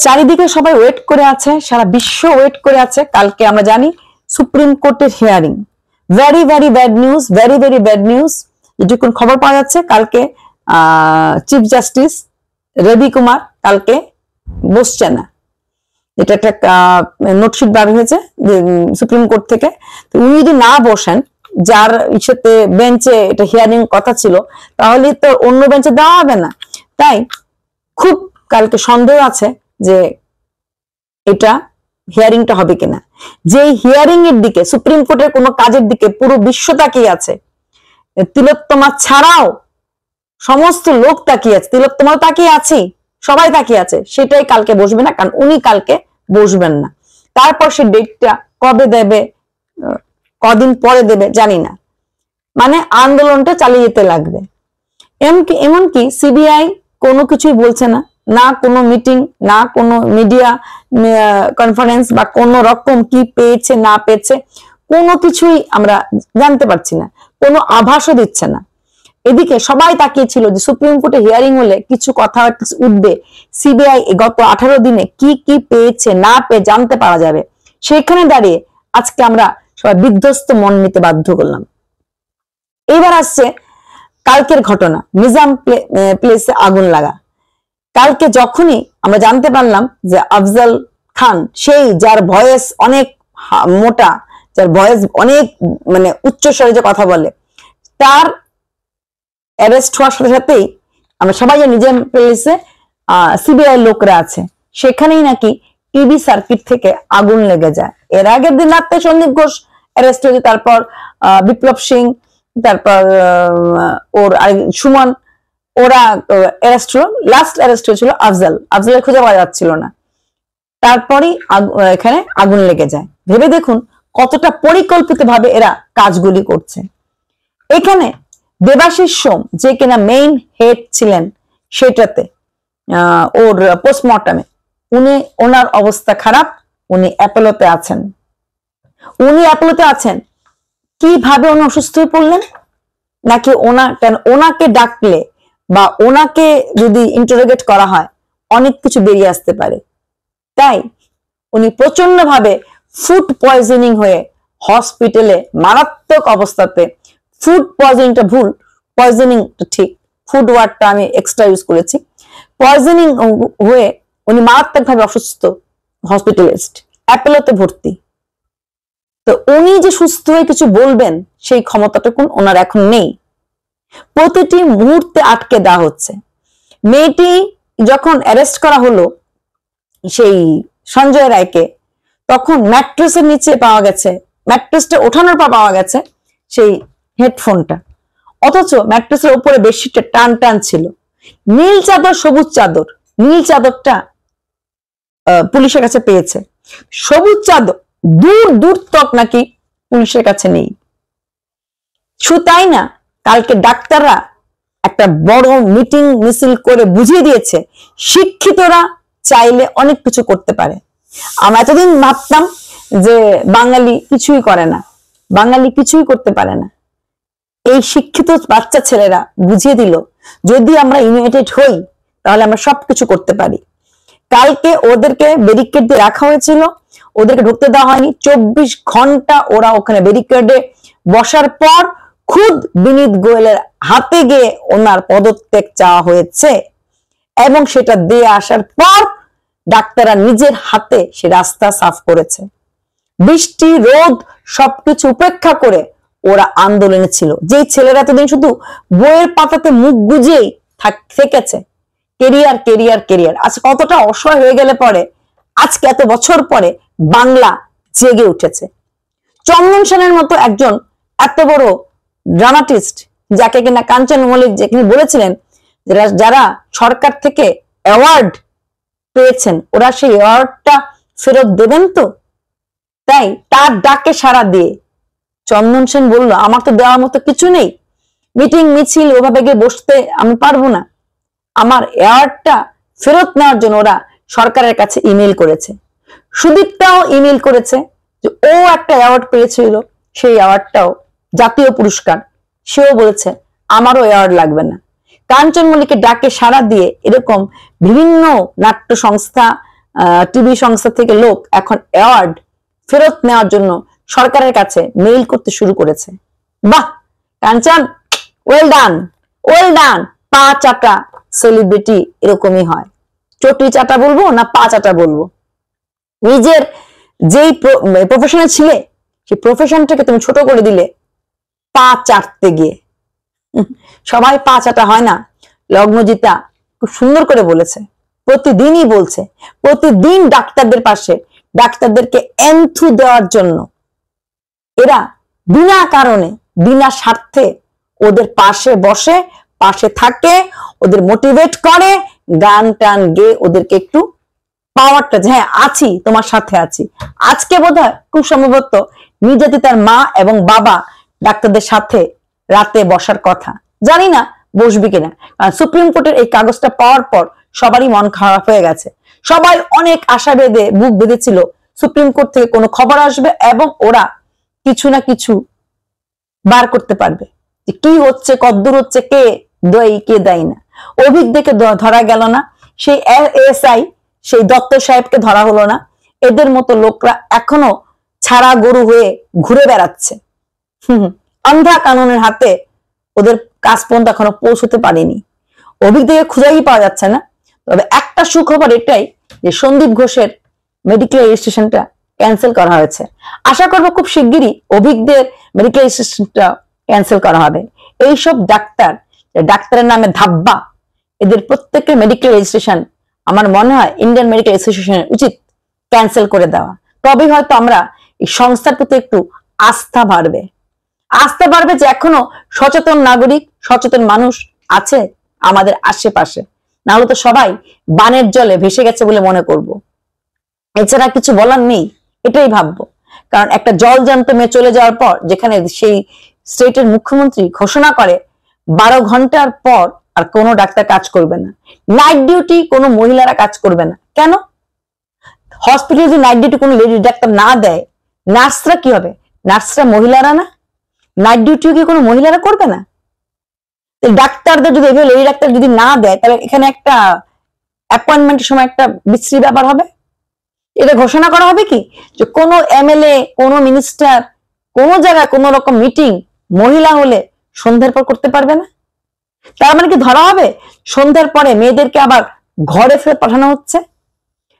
চারিদিকে সবাই ওয়েট করে আছে, সারা বিশ্ব ওয়েট করে আছে। কালকে আমরা জানি সুপ্রিম কোর্টের hearing. Very very bad news, very very bad news. যেটুকুন খবর পাওয়া যাচ্ছে, কালকে চিফ জাস্টিস রবি কুমার কালকে বসছে না। এটা একটা নোটশিট বার হয়েছে সুপ্রিম কোর্ট থেকে। উনি যদি না বসেন, যার ইসেতে বেঞ্চে এটা হিয়ারিং কথা ছিল, তাহলে তো অন্য বেঞ্চে দেওয়া হবে না। তাই খুব কালকে সন্দেহ আছে যে এটা হিয়ারিংটা হবে কিনা। যে হিয়ারিং এর দিকে, সুপ্রিম কোর্টের কোনো কাজের দিকে পুরো বিশ্ব তাকিয়ে আছে, তিলোত্তমা ছাড়াও সমস্ত লোক তাকিয়ে আছে, তিলোত্তমাও তাকিয়ে আছে, সবাই তাকিয়ে আছে। সেটাই কালকে বসবে না, কারণ উনি কালকে বসবেন না। তারপর সে ডেটটা কবে দেবে, কদিন পরে দেবে জানি না। মানে আন্দোলনটা চালিয়ে যেতে লাগবে। এমনকি সিবিআই কোনো কিছুই বলছে না, না কোনো মিটিং, না কোনো মিডিয়া কনফারেন্স বা কোন রকম কি পেয়েছে না পেয়েছে কোনো কিছুই আমরা জানতে পারছি না, কোনো আভাসও দিচ্ছে না। এদিকে সবাই তাকিয়েছিল যে সুপ্রিম কোর্টে হিয়ারিং হলে কিছু কথা উঠবে, সিবিআই গত 18 দিনে কি কি পেয়েছে না পেয়ে জানতে পারা যাবে। সেখানে দাঁড়িয়ে আজকে আমরা সবাই বিধ্বস্ত মন নিতে বাধ্য করলাম। এবার আসছে কালকের ঘটনা, নিজাম প্লেসে আগুন লাগা। কালকে যখনই আমরা জানতে পারলাম যে আফজল খান, সেই যার ভয়েস অনেক মোটা, যার ভয়েস অনেক মানে উচ্চ স্বরে যে কথা বলে, তার অ্যারেস্ট হওয়ার সাথে সাথেই আমরা সবাই জানি নিজাম প্লেসে সিবিআই লোকরা আছে, সেখানেই নাকি টিভি সার্কিট থেকে আগুন লেগে যায়। এর আগের দিন রাতে সন্দীপ ঘোষ অ্যারেস্ট হয়েছে, তারপর বিপ্লব সিং, তারপর ওর সুমন, ওরা অ্যারেস্ট হলো। লাস্ট অ্যারেস্ট হয়েছিল আফজলের খুঁজে পাওয়া যাচ্ছিল না। তারপরেই এখানে আগুন লেগে যায়। ভেবে দেখুন কতটা পরিকল্পিত ভাবে এরা কাজগুলি করছে। এখানে দেবাশিস সোম, যে কিনা মেইন হেড ছিলেন সেটাতে, ওর পোস্টমর্টমে, ওনার অবস্থা খারাপ, উনি অ্যাপোলোতে আছেন। কিভাবে উনি অসুস্থ হয়ে পড়লেন? নাকি ওনাকে ডাকলে বা ওনাকে যদি ইন্টারোগেট করা হয় অনেক কিছু বেরিয়ে আসতে পারে। তাই উনি প্রচন্ড ভাবে ফুড পয়জনিং হয়ে হসপিটালে মারাত্মক অবস্থাতে, ফুড পয়জনিংটা ভুল, পয়জনিংটা ঠিক, ফুড ওয়ার্ডটা আমি এক্সট্রা ইউজ করেছি। পয়জনিং হয়ে উনি মারাত্মক ভাবে অসুস্থ, হসপিটালিস্ট, অ্যাপোলোতে ভর্তি। তো উনি যে সুস্থ হয়ে কিছু বলবেন সেই ক্ষমতাটুকুন ওনার এখন নেই। প্রতিটি মুহূর্তে আটকে দেওয়া হচ্ছে। মেয়েটি যখন অ্যারেস্ট করা হলো সেই সঞ্জয় রায়কে, তখন ম্যাট্রেসের নিচে পাওয়া গেছে, ম্যাট্রেসটা ওঠানোর পর পাওয়া গেছে সেই হেডফোনটা, অথচ ম্যাট্রেসের উপরে বেডশিটটা টান টান ছিল। নীল চাদর, সবুজ চাদর, নীল চাদরটা পুলিশের কাছে পেয়েছে, সবুজ চাদর দূর দূর তক নাকি পুলিশের কাছে নেই। শুধু তাই না, কালকে ডাক্তাররা একটা বড় মিটিং মিছিল করে বুঝিয়ে দিয়েছে শিক্ষিতরা চাইলে অনেক কিছু করতে পারে। আমরা এতদিন ভাবতাম যে বাঙালি কিছুই করে না, বাঙালি কিছুই করতে পারে না। এই শিক্ষিত বাচ্চা ছেলেরা বুঝিয়ে দিল যদি আমরা ইউনাইটেড হই তাহলে আমরা সবকিছু করতে পারি। কালকে ওদেরকে ব্যারিকেড দিয়ে রাখা হয়েছিল, ওদেরকে ঢুকতে দেওয়া হয়নি। 24 ঘন্টা ওরা ওখানে ব্যারিকেডে বসার পর খুদ বিনীত গোয়েলের হাতে গিয়ে ওনার পদত্যাগ চাওয়া হয়েছে, এবং সেটা দিয়ে আসার পর ডাক্তাররা নিজের হাতে সে রাস্তা সাফ করেছে। বৃষ্টি রোদ সবকিছু উপেক্ষা করে ওরা আন্দোলনে ছিল। যেই ছেলেরা এতদিন শুধু বইয়ের পাতাতে মুখ গুজেই থেকেছে, কেরিয়ার কেরিয়ার কেরিয়ার, আজ কতটা অসহায় হয়ে গেলে পরে আজকে এত বছর পরে বাংলা জেগে উঠেছে। চন্দন সেনের মতো একজন এত বড় ড্রামাটিস্ট, যাকে কিনা কাঞ্চন মল্লিক যেখানে বলেছিলেন যারা সরকার থেকে অ্যাওয়ার্ড পেয়েছেন ওরা সেই অ্যাওয়ার্ডটা ফেরত দেবেন তো। তাই তার ডাকে সাড়া দিয়ে চন্দন সেন বলল, আমার তো দেওয়ার মতো কিছু নেই, মিটিং মিছিল ওভাবে গিয়ে বসতে আমি পারবো না, আমার অ্যাওয়ার্ডটা ফেরত নেওয়ার জন্য ওরা সরকারের কাছে ইমেল করেছে। সুদীপটাও ইমেল করেছে যে ও একটা অ্যাওয়ার্ড পেয়েছিল, সেই অ্যাওয়ার্ডটাও জাতীয় পুরস্কার, সেও বলেছে আমারও অ্যাওয়ার্ড লাগবে না। কাঞ্চন মল্লিকের ডাকে সাড়া দিয়ে এরকম বিভিন্ন নাট্য সংস্থা টিভি সংস্থা থেকে লোক এখন অ্যাওয়ার্ড ফেরত নেওয়ার জন্য সরকারের কাছে মেইল করতে শুরু করেছে। বাহ কাঞ্চন, ওয়েল ডান, ওয়েল ডান। পা চাটা সেলিব্রিটি এরকমই হয়। চটি চাটা বলবো না পা চাটা বলবো? নিজের যেই প্রফেশনে ছিলে সেই প্রফেশনটাকে তুমি ছোট করে দিলে পা চাটতে গিয়ে। সবাই পা চাটা হয় না। লগ্নজিতা খুব সুন্দর করে বলেছে, প্রতিদিনই বলছে, প্রতিদিন ডাক্তারদের পাশে, ডাক্তারদেরকে এন্থু দেওয়ার জন্য এরা বিনা কারণে বিনা স্বার্থে ওদের পাশে বসে, পাশে থাকে, ওদের মোটিভেট করে, গান টান গেয়ে ওদেরকে একটু পাওয়ারটা, হ্যাঁ আছি তোমার সাথে আছি। আজকে বোধহয় খুব সম্ভবত নির্যাতিতার মা এবং বাবা ডাক্তারদের সাথে রাতে বসার কথা, জানি না বসবি কিনা। কারণ সুপ্রিম কোর্টের এই কাগজটা পাওয়ার পর সবারই মন খারাপ হয়ে গেছে। সবাই অনেক আশা বেঁধে বুক বেঁধেছিল সুপ্রিম কোর্ট থেকে কোনো খবর আসবে এবং ওরা কিছু না কিছু বার করতে পারবে যে কি হচ্ছে, কদ্দূর হচ্ছে, কে দেয় কে দেয় না। অভিজ্ঞকে ধরা গেল না, সেই এএসআই সেই দত্ত সাহেবকে ধরা হলো না। এদের মতো লোকরা এখনো ছাড়া গরু হয়ে ঘুরে বেড়াচ্ছে। অন্ধা কানুনের হাতে ওদের কাজ পর্যন্ত এখনো পৌঁছতে পারেনি। অভিজ্ঞকে খুঁজেই পাওয়া যাচ্ছে না। তবে একটা সুখবর এটাই যে সন্দীপ ঘোষের মেডিকেল রেজিস্ট্রেশনটা ক্যান্সেল করা হয়েছে। আশা করবো খুব শিগগিরই অভিজ্ঞদের মেডিকেল রেজিস্ট্রেশনটা ক্যান্সেল করা হবে। এইসব ডাক্তার, ডাক্তারের নামে ধাব্বা, এদের প্রত্যেকের মেডিকেল রেজিস্ট্রেশন আমার মনে হয় ইন্ডিয়ান মেডিকেল অ্যাসোসিয়েশনের উচিত ক্যান্সেল করে দেওয়া। তবেই হয়তো আমরা এই সংস্থার প্রতি একটু আস্থা বাড়বে, আস্থা বাড়বে যে এখনো সচেতন নাগরিক, সচেতন মানুষ আছে আমাদের আশেপাশে। নাহলে তো সবাই বানের জলে ভেসে গেছে বলে মনে করব। এছাড়া কিছু বলার নেই, এটাই ভাববো। কারণ একটা জলজান্ত মেয়ে চলে যাওয়ার পর, যেখানে সেই স্টেটের মুখ্যমন্ত্রী ঘোষণা করে 12 ঘন্টার পর আর কোনো ডাক্তার কাজ করবে না, নাইট ডিউটি কোনো মহিলারা কাজ করবে না। কেন? হসপিটালে যদি নাইট ডিউটি কোনো লেডি ডাক্তার না দেয়, নার্সরা কি হবে? নার্সরা মহিলারা না? নাইট ডিউটিও কি কোনো মহিলারা করবে না? ডাক্তারদের যদি এভাবে লেডি ডাক্তার যদি না দেয়, তাহলে এখানে একটা অ্যাপয়েন্টমেন্টের সময় একটা বিশ্রী ব্যাপার হবে। এটা ঘোষণা করা হবে কি যে কোনো এমএলএ, কোনো মিনিস্টার, কোনো জায়গায় কোনো রকম মিটিং মহিলা হলে সন্ধ্যার পর করতে পারবে না? তার মানে কি ধরা হবে সন্ধ্যার পরে মেয়েদেরকে আবার ঘরে ফেরত পাঠানো হচ্ছে?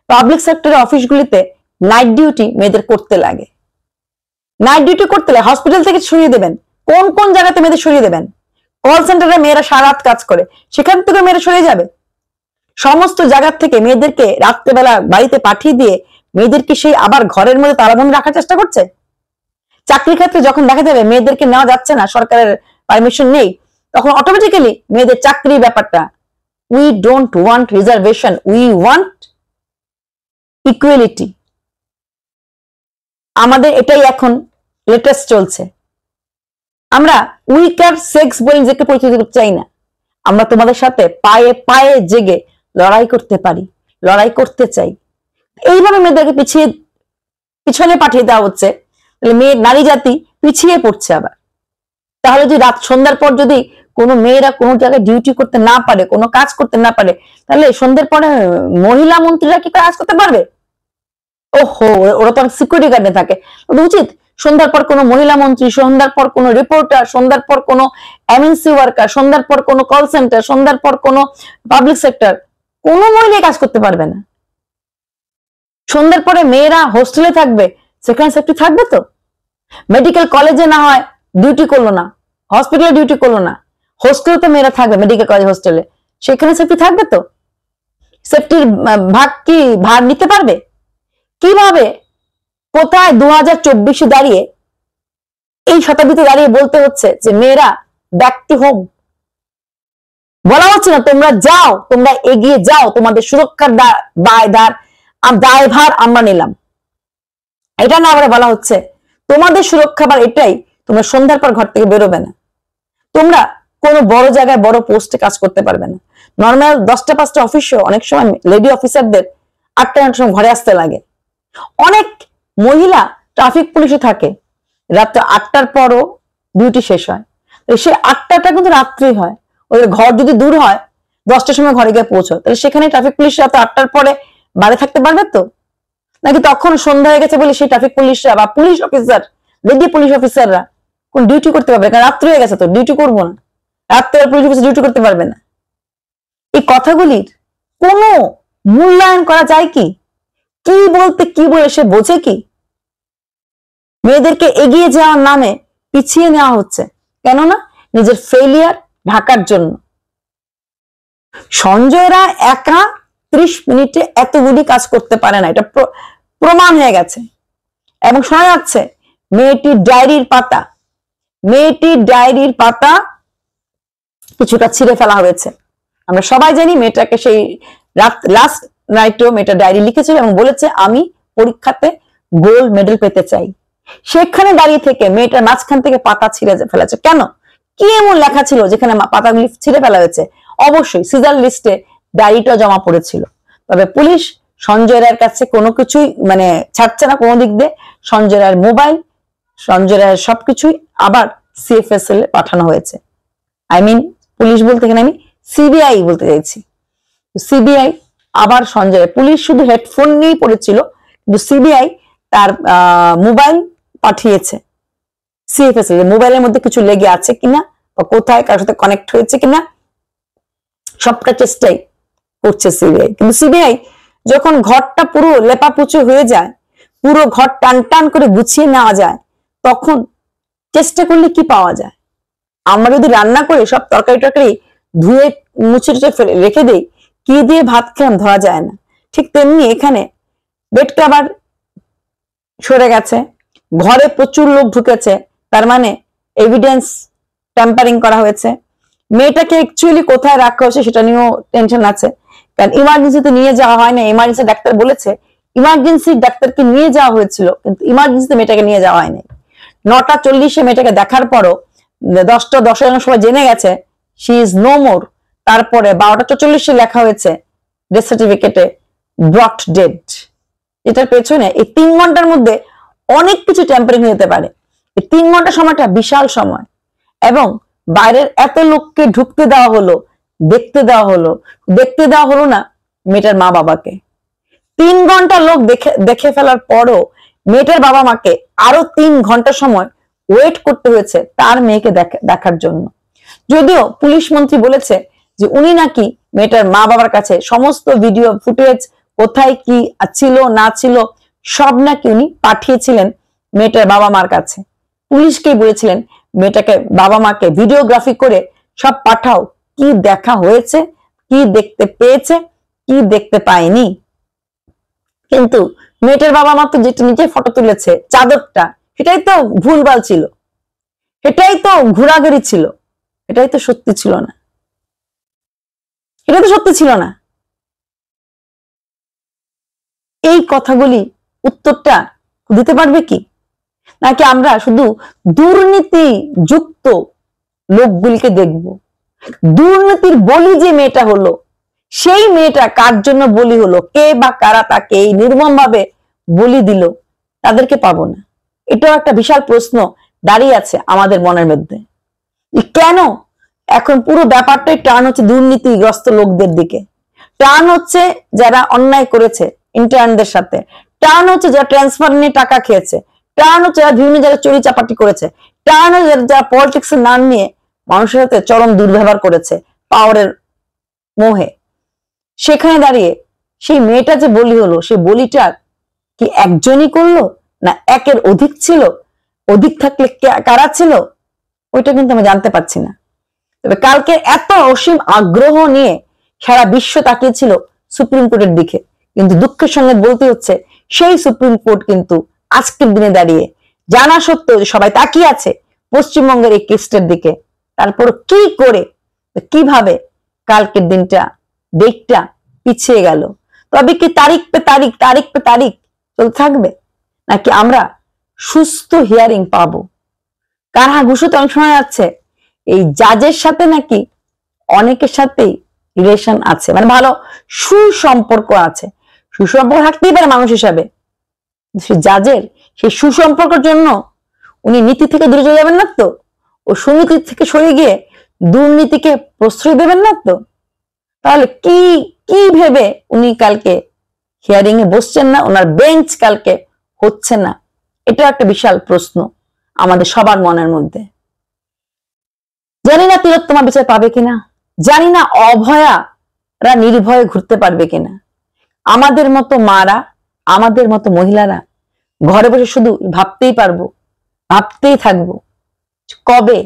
পাবলিক সেক্টরের অফিসগুলিতে নাইট ডিউটি মেয়েদের করতে লাগে। নাইট ডিউটি করতে লাগে, হসপিটাল থেকে সরিয়ে দেবেন। কোন কোন জায়গাতে মেয়েদের সরিয়ে দেবেন? কল সেন্টারে মেয়েরা সারা রাত কাজ করে, সেখান থেকে মেয়েরা সরিয়ে যাবে। সমস্ত জায়গা থেকে মেয়েদেরকে রাত্রেবেলা বাড়িতে পাঠিয়ে দিয়ে মেয়েদেরকে সেই আবার ঘরের মধ্যে তালাবন্ধ রাখার চেষ্টা করছে। চাকরির ক্ষেত্রে যখন দেখা যাবে মেয়েদেরকে নেওয়া যাচ্ছে না, সরকারের পারমিশন নেই, তখন অটোমেটিক্যালি মেয়েদের চাকরি ব্যাপারটা, we don't want reservation, we want equality. আমাদের এটাই এখন লেটেস্ট চলছে। আমরা উইকার সেক্স বলে নিজেকে পরিচিত করতে চাই না। আমরা তোমাদের সাথে পায়ে পায়ে জেগে লড়াই করতে পারি, লড়াই করতে চাই। এইভাবে মেয়েদেরকে পিছনে পাঠিয়ে দেওয়া হচ্ছে, তাহলে মেয়ে নারী জাতি পিছিয়ে পড়ছে আবার। তাহলে যদি রাত সন্ধ্যার পর যদি কোনো মেয়েরা কোনো জায়গায় ডিউটি করতে না পারে, কোনো কাজ করতে না পারে, তাহলে সন্ধ্যার পরে মহিলা মন্ত্রীরা কি কাজ করতে পারবে? ওহো, ওরা তো সিকিউরিটি গার্ডে থাকে। উচিত সন্ধ্যার পর কোনো মহিলা মন্ত্রী, সন্ধ্যার পর কোনো রিপোর্টার, সন্ধ্যার পর কোনো এমএনসি ওয়ার্কার, সন্ধ্যার পর কোনো কল সেন্টার, সন্ধ্যার পর কোনো পাবলিক সেক্টর, কোনো মহিলা কাজ করতে পারবে না। সন্ধ্যার পরে মেয়েরা হোস্টেলে থাকবে, সেখানে সেফটি থাকবে তো? মেডিকেল কলেজে না হয় ডিউটি করলো না, হসপিটালে ডিউটি করলো না, হোস্টেলে তো মেয়েরা থাকবে, মেডিকেল কলেজ হোস্টেলে, সেখানে সেফটি থাকবে তো? সেফটির ভাগ কি ভার নিতে পারবে? কিভাবে, কোথায় 2024 দাঁড়িয়ে, এই শতাব্দীতে দাঁড়িয়ে বলতে হচ্ছে যে মেয়েরা ব্যাক টু হোম? বলা হচ্ছে না তোমরা যাও, তোমরা এগিয়ে যাও, তোমাদের সুরক্ষার দায়ভার আমরা নিলাম। এটা না আবার বলা হচ্ছে তোমাদের সুরক্ষা বার এটাই, তোমরা সন্ধ্যার পর ঘর থেকে বেরোবে না, তোমরা কোনো বড় জায়গায় বড় পোস্টে কাজ করতে পারবে না। নর্মাল 10টা 5টা অফিসেও অনেক সময় লেডি অফিসারদের 8টার সময় ঘরে আসতে লাগে। অনেক মহিলা ট্রাফিক পুলিশে থাকে, রাত্রে 8টার পরও ডিউটি শেষ হয়, সে 8টাটা কিন্তু রাত্রি হয়। ওদের ঘর যদি দূর হয় 10টার সময় ঘরে গিয়ে পৌঁছয়, তাহলে সেখানে ট্রাফিক পুলিশ রাত 8টার পরে বাড়ি থাকতে পারবে তো? নাকি তখন সন্ধ্যা হয়ে গেছে বলে সেই ট্রাফিক পুলিশরা বা পুলিশ অফিসার, লেডি পুলিশ অফিসাররা কোন ডিউটি করতে পারবে? কারণ রাত্রে হয়ে গেছে তো, ডিউটি করবো না, রাত্রে পুলিশ অফিসার ডিউটি করতে পারবে না। এই কথাগুলির কোনো মূল্যায়ন করা যায় কি? কি বলতে কি বলে সে বোঝে কি? মেয়েদেরকে এগিয়ে যাওয়ার নামে পিছিয়ে নেওয়া হচ্ছে, কেননা নিজের ফেলিয়ার ঢাকার জন্য। সঞ্জয় রায় একা 30 মিনিটে এতগুলি কাজ করতে পারে না, এটা প্রমাণ হয়ে গেছে। এবং শোনা যাচ্ছে মেয়েটির ডায়েরির পাতা কিছুটা ছিঁড়ে ফেলা হয়েছে। আমরা সবাই জানি মেয়েটাকে সেই লাস্ট নাইটেও মেয়েটা ডায়েরি লিখেছিল এবং বলেছে আমি পরীক্ষাতে গোল্ড মেডেল পেতে চাই। সেখানে দাঁড়িয়ে থেকে মেয়েটার মাঝখান থেকে পাতা ছিঁড়ে ফেলেছে কেন? কি এমন লেখা ছিল যেখানে পাতাগুলি ছিঁড়ে ফেলা হয়েছে? অবশ্যই সিজার লিস্টে ডায়েরিটা জমা পড়েছিল। তবে পুলিশ সঞ্জয় রায়ের কাছে কোনো কিছুই মানে ছাড়ছে না কোনো দিক দিয়ে। সঞ্জয় রায়ের মোবাইল, সঞ্জয় রায়ের সবকিছুই আবার CFSL পাঠানো হয়েছে। পুলিশ বলতে এখানে আমি সিবিআই বলতে চাইছি। সিবিআই আবার সঞ্জয়, পুলিশ শুধু হেডফোন নিয়েই পড়েছিল, কিন্তু সিবিআই তার মোবাইল পাঠিয়েছে CFSL। মোবাইলের মধ্যে কিছু লেগে আছে কিনা বা কোথায় কারোর সাথে কানেক্ট হয়েছে কিনা সবটা চেষ্টাই করছে সিবিআই। কিন্তু সিবিআই যখন ঘরটা পুরো লেপাপুচু হয়ে যায়, পুরো ঘর টান টান করে গুছিয়ে নেওয়া যায়, তখন চেষ্টা করলে কি পাওয়া যায়? আমরা যদি রান্না করে সব তরকারি ধুয়ে মুছে রেখে দেই, কি দিয়ে ভাত খেলাম ধরা যায় না। ঠিক তেমনি এখানে বেড কভার সরে গেছে, ঘরে প্রচুর লোক ঢুকেছে, তার মানে এভিডেন্স ট্যাম্পারিং করা হয়েছে। মেয়েটাকে অ্যাকচুয়ালি কোথায় রাখা হয়েছে সেটা নিয়েও টেনশন আছে, কারণ ইমার্জেন্সিতে নিয়ে যাওয়া হয় না। ইমার্জেন্সি ডাক্তার বলেছে ইমার্জেন্সি ডাক্তারকে নিয়ে যাওয়া হয়েছিল, কিন্তু ইমার্জেন্সিতে মেয়েটাকে নিয়ে যাওয়া হয়নি। 9টা 40-এ মেয়েটাকে দেখার পরও 10টা 10 সময় জেনে গেছে শি ইজ নো মোর। তারপরে 12টা 44-এ লেখা হয়েছে ডেথ সার্টিফিকেটে ব্রট ডেড। এটার পেছনে এই 3 ঘন্টার মধ্যে অনেক কিছু ট্যাম্পারিং হতে পারে। এই 3 ঘন্টা সময়টা বিশাল সময়, এবং বাইরের এত লোককে ঢুকতে দেওয়া হলো, দেখতে দেওয়া হলো না মেয়েটার মা বাবাকে। 3 ঘন্টা লোক দেখে ফেলার পরও মেয়েটার বাবা মাকে আরো 3 ঘন্টা সময় ওয়েট করতে হয়েছে তার মেয়েকে দেখার জন্য। যদিও পুলিশ মন্ত্রী বলেছে যে উনি নাকি মেয়েটার মা বাবার কাছে সমস্ত ভিডিও ফুটেজ কোথায় কি ছিল না ছিল সব নাকি উনি পাঠিয়েছিলেন মেয়েটার বাবা মার কাছে। পুলিশকেই বলেছিলেন মেয়েটাকে বাবা মাকে ভিডিওগ্রাফি করে সব পাঠাও, কি দেখা হয়েছে, কি দেখতে পেয়েছে, কি দেখতে পায়নি। কিন্তু মেয়েটার বাবা মা তো যেটা নিজে ফটো তুলেছে চাদরটা, সেটাই তো ভুলভাল ছিল, সেটাই তো ঘোরাঘুরি ছিল, এটাই তো সত্যি ছিল না, এটা তো সত্যি ছিল না। এই কথাগুলি উত্তরটা দিতে পারবে কি? নাকি আমরা শুধু দুর্নীতি যুক্ত লোকগুলিকে দেখব? দুর্নীতির বলি যে মেয়েটা হলো, সেই মেয়েটা কার জন্য বলি হলো, কে বা কারা তাকে এই নির্মম ভাবে বলি দিল, তাদেরকে পাবো না? এটাও একটা বিশাল প্রশ্ন দাঁড়িয়ে আছে আমাদের মনের মধ্যে। কেন এখন পুরো ব্যাপারটাই টার্ন হচ্ছে দুর্নীতিগ্রস্ত লোকদের দিকে, টার্ন হচ্ছে যারা অন্যায় করেছে ইন্টার্নদের সাথে, টার্ন হচ্ছে যারা ট্রান্সফার নিয়ে টাকা খেয়েছে, টার্ন হচ্ছে যারা বিভিন্ন জায়গায় চুরি চাপাটি করেছে, টার্ন হচ্ছে যারা পলিটিক্স এর নাম নিয়ে মানুষের সাথে চরম দুর্ব্যবহার করেছে পাওয়ারের মোহে। সেখানে দাঁড়িয়ে সেই মেয়েটা যে বলি হলো, সেই বলিটা কি একজনই করলো না একের অধিক ছিল? অধিক থাকলে কারা ছিল ওইটা কিন্তু আমি জানতে পারছি না। তবে কালকে এত অসীম আগ্রহ নিয়ে সারা বিশ্ব তাকিয়েছিল সুপ্রিম কোর্টের দিকে, কিন্তু দুঃখের সঙ্গে বলতে হচ্ছে সেই সুপ্রিম কোর্ট কিন্তু আজকের দিনে দাঁড়িয়ে জানা সত্ত্বেও সবাই তাকিয়ে আছে পশ্চিমবঙ্গের এই কেসটার দিকে, তারপর কি করে কিভাবে কালকের দিনটা ডেটটা পিছিয়ে গেল। তবে কি তারিখ পে তারিখ চলতে থাকবে, নাকি আমরা সুস্থ হিয়ারিং পাবো? কারহা ঘুষতে অনেক শোনা যাচ্ছে এই জাজের সাথে নাকি অনেকের সাথেই রিলেশন আছে, মানে ভালো সুসম্পর্ক আছে। সুসম্পর্ক থাকতেই পারে মানুষ হিসাবে, জাজের সেই সুসম্পর্কের জন্য উনি নীতি থেকে দূরে চলে যাবেন না তো, ও সুনীতি থেকে সরে গিয়ে দুর্নীতিকে প্রশ্রয় দেবেন না তো। তাহলে কি কি ভেবে উনি কালকে হিয়ারিং এ বসছেন না, ওনার বেঞ্চ কালকে হচ্ছে না, এটা একটা বিশাল প্রশ্ন আমাদের সবার মনের মধ্যে। জানি না তিলোত্তমা বিচার পাবে কিনা, জানি না অভয়ারা নির্ভয়ে ঘুরতে পারবে কিনা। আমাদের মতো মারা, আমাদের মতো মহিলারা ঘরে বসে শুধু ভাবতেই পারবো, ভাবতেই থাকবো কবে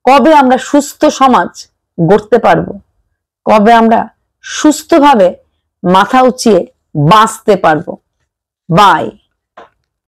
কবে আমরা সুস্থ সমাজ গড়তে পারবো, কবে আমরা সুস্থভাবে মাথা উঁচিয়ে বাঁচতে পারবো। বাই।